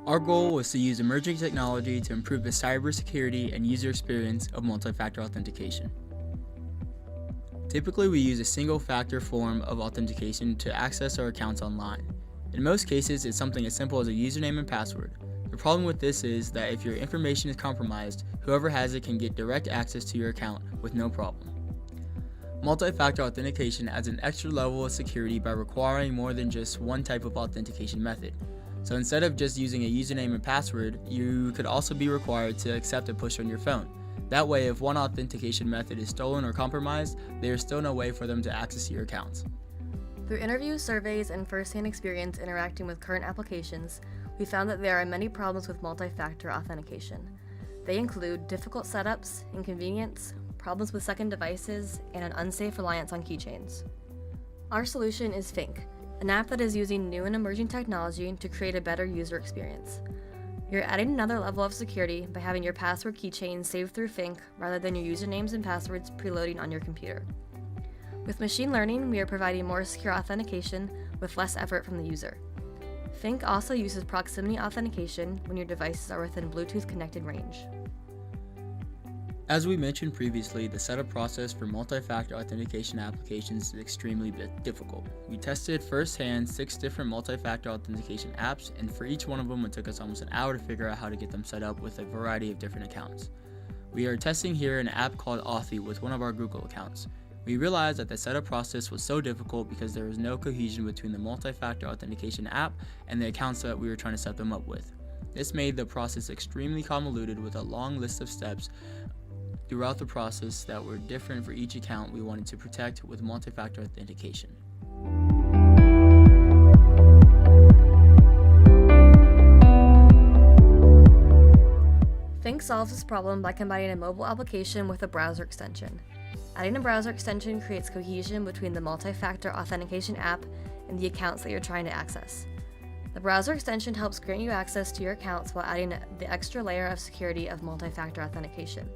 Our goal was to use emerging technology to improve the cybersecurity and user experience of multi-factor authentication. Typically, we use a single-factor form of authentication to access our accounts online. In most cases, it's something as simple as a username and password. The problem with this is that if your information is compromised, whoever has it can get direct access to your account with no problem. Multi-factor authentication adds an extra level of security by requiring more than just one type of authentication method. So instead of just using a username and password, you could also be required to accept a push on your phone. That way, if one authentication method is stolen or compromised, there is still no way for them to access your accounts. Through interviews, surveys, and first-hand experience interacting with current applications, we found that there are many problems with multi-factor authentication. They include difficult setups, inconvenience, problems with second devices, and an unsafe reliance on keychains. Our solution is Fink, an app that is using new and emerging technology to create a better user experience. You're adding another level of security by having your password keychain saved through Fink rather than your usernames and passwords preloading on your computer. With machine learning, we are providing more secure authentication with less effort from the user. Fink also uses proximity authentication when your devices are within Bluetooth connected range. As we mentioned previously, the setup process for multi-factor authentication applications is extremely difficult. We tested firsthand 6 different multi-factor authentication apps, and for each one of them it took us almost an hour to figure out how to get them set up with a variety of different accounts. We are testing here an app called Authy with one of our Google accounts. We realized that the setup process was so difficult because there was no cohesion between the multi-factor authentication app and the accounts that we were trying to set them up with. This made the process extremely convoluted with a long list of steps throughout the process that were different for each account we wanted to protect with multi-factor authentication. Fink solves this problem by combining a mobile application with a browser extension. Adding a browser extension creates cohesion between the multi-factor authentication app and the accounts that you're trying to access. The browser extension helps grant you access to your accounts while adding the extra layer of security of multi-factor authentication.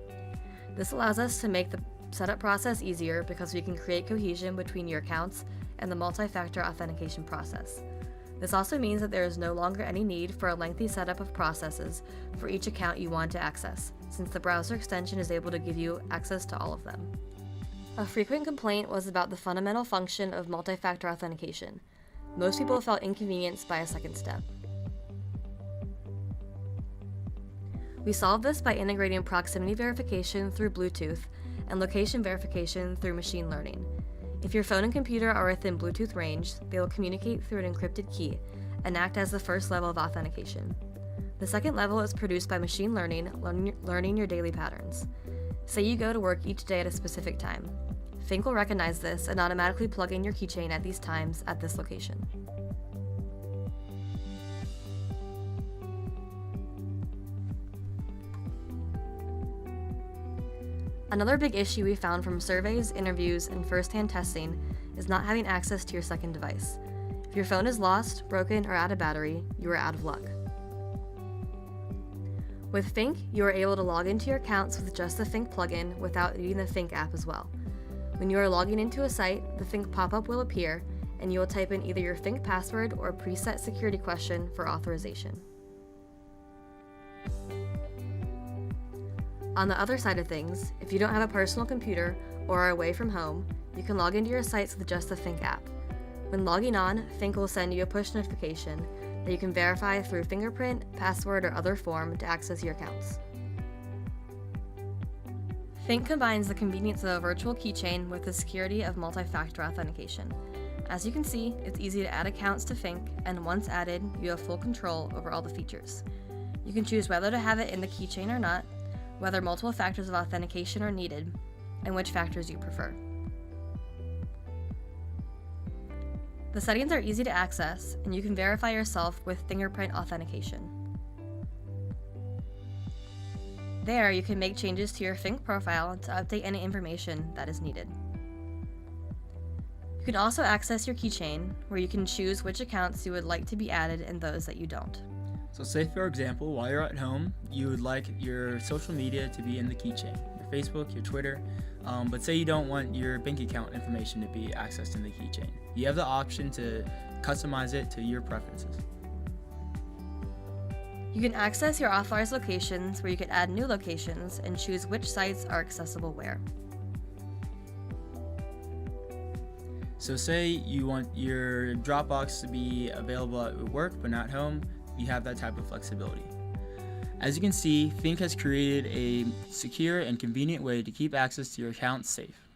This allows us to make the setup process easier because we can create cohesion between your accounts and the multi-factor authentication process. This also means that there is no longer any need for a lengthy setup of processes for each account you want to access, since the browser extension is able to give you access to all of them. A frequent complaint was about the fundamental function of multi-factor authentication. Most people felt inconvenienced by a second step. We solved this by integrating proximity verification through Bluetooth and location verification through machine learning. If your phone and computer are within Bluetooth range, they will communicate through an encrypted key and act as the first level of authentication. The second level is produced by machine learning, learning your daily patterns. Say you go to work each day at a specific time. Fink will recognize this and automatically plug in your keychain at these times at this location. Another big issue we found from surveys, interviews, and first-hand testing is not having access to your second device. If your phone is lost, broken, or out of battery, you are out of luck. With Fink, you are able to log into your accounts with just the Fink plugin without needing the Fink app as well. When you are logging into a site, the Fink pop-up will appear, and you will type in either your Fink password or a preset security question for authorization. On the other side of things, if you don't have a personal computer or are away from home, you can log into your sites with just the Fink app. When logging on, Fink will send you a push notification that you can verify through fingerprint, password, or other form to access your accounts. Fink combines the convenience of a virtual keychain with the security of multi-factor authentication. As you can see, it's easy to add accounts to Fink, and once added, you have full control over all the features. You can choose whether to have it in the keychain or not, whether multiple factors of authentication are needed, and which factors you prefer. The settings are easy to access, and you can verify yourself with fingerprint authentication. There, you can make changes to your Fink profile to update any information that is needed. You can also access your keychain, where you can choose which accounts you would like to be added and those that you don't. So say, for example, while you're at home, you would like your social media to be in the keychain, your Facebook, your Twitter, but say you don't want your bank account information to be accessed in the keychain. You have the option to customize it to your preferences. You can access your authorized locations where you can add new locations and choose which sites are accessible where. So say you want your Dropbox to be available at work but not home, you have that type of flexibility. As you can see, Fink has created a secure and convenient way to keep access to your account safe.